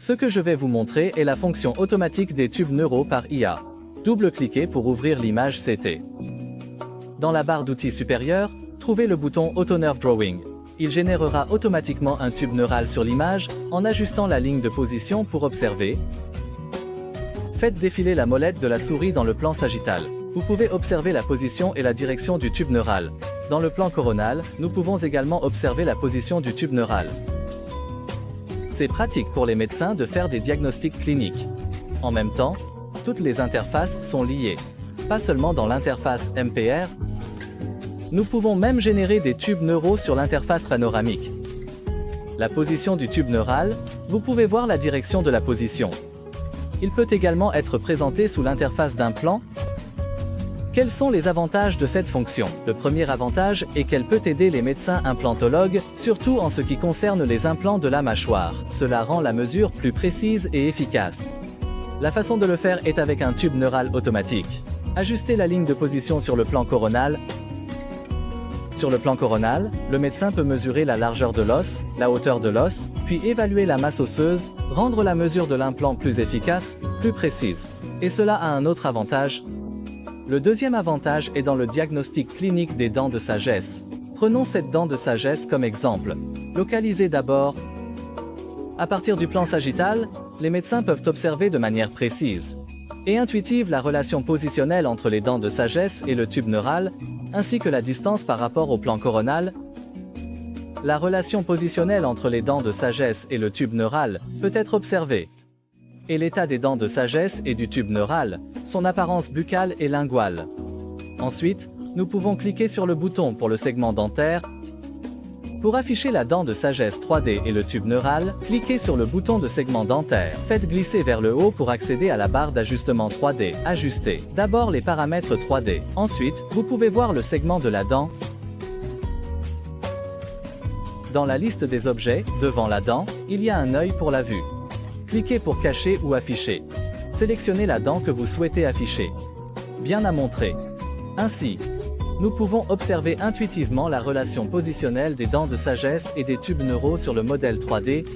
Ce que je vais vous montrer est la fonction automatique des tubes neuraux par IA. Double-cliquez pour ouvrir l'image CT. Dans la barre d'outils supérieure, trouvez le bouton Auto Nerve Drawing. Il générera automatiquement un tube neural sur l'image en ajustant la ligne de position pour observer. Faites défiler la molette de la souris dans le plan sagittal. Vous pouvez observer la position et la direction du tube neural. Dans le plan coronal, nous pouvons également observer la position du tube neural. C'est pratique pour les médecins de faire des diagnostics cliniques. En même temps, toutes les interfaces sont liées. Pas seulement dans l'interface MPR. Nous pouvons même générer des tubes neuraux sur l'interface panoramique. La position du tube neural, vous pouvez voir la direction de la position. Il peut également être présenté sous l'interface d'un plan. Quels sont les avantages de cette fonction? Le premier avantage est qu'elle peut aider les médecins implantologues, surtout en ce qui concerne les implants de la mâchoire. Cela rend la mesure plus précise et efficace. La façon de le faire est avec un tube neural automatique. Ajustez la ligne de position sur le plan coronal. Sur le plan coronal, le médecin peut mesurer la largeur de l'os, la hauteur de l'os, puis évaluer la masse osseuse, rendre la mesure de l'implant plus efficace, plus précise. Et cela a un autre avantage. Le deuxième avantage est dans le diagnostic clinique des dents de sagesse. Prenons cette dent de sagesse comme exemple. Localisez d'abord. À partir du plan sagittal, les médecins peuvent observer de manière précise et intuitive la relation positionnelle entre les dents de sagesse et le tube neural, ainsi que la distance par rapport au plan coronal. La relation positionnelle entre les dents de sagesse et le tube neural peut être observée. Et l'état des dents de sagesse et du tube neural, son apparence buccale et linguale. Ensuite, nous pouvons cliquer sur le bouton pour le segment dentaire. Pour afficher la dent de sagesse 3D et le tube neural, cliquez sur le bouton de segment dentaire. Faites glisser vers le haut pour accéder à la barre d'ajustement 3D. Ajustez d'abord les paramètres 3D. Ensuite, vous pouvez voir le segment de la dent. Dans la liste des objets, devant la dent, il y a un œil pour la vue. Cliquez pour cacher ou afficher. Sélectionnez la dent que vous souhaitez afficher. Bien à montrer. Ainsi, nous pouvons observer intuitivement la relation positionnelle des dents de sagesse et des tubes neuraux sur le modèle 3D,